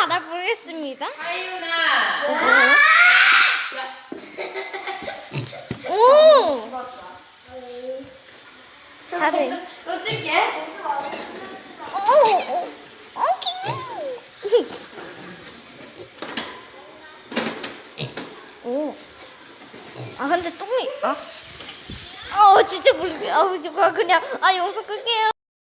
나 모르겠습니다. 하윤아. 오! 다들. 또 찍게. 오. 아 근데 똥이 진짜 모르겠어. 그냥 영상 끌게요.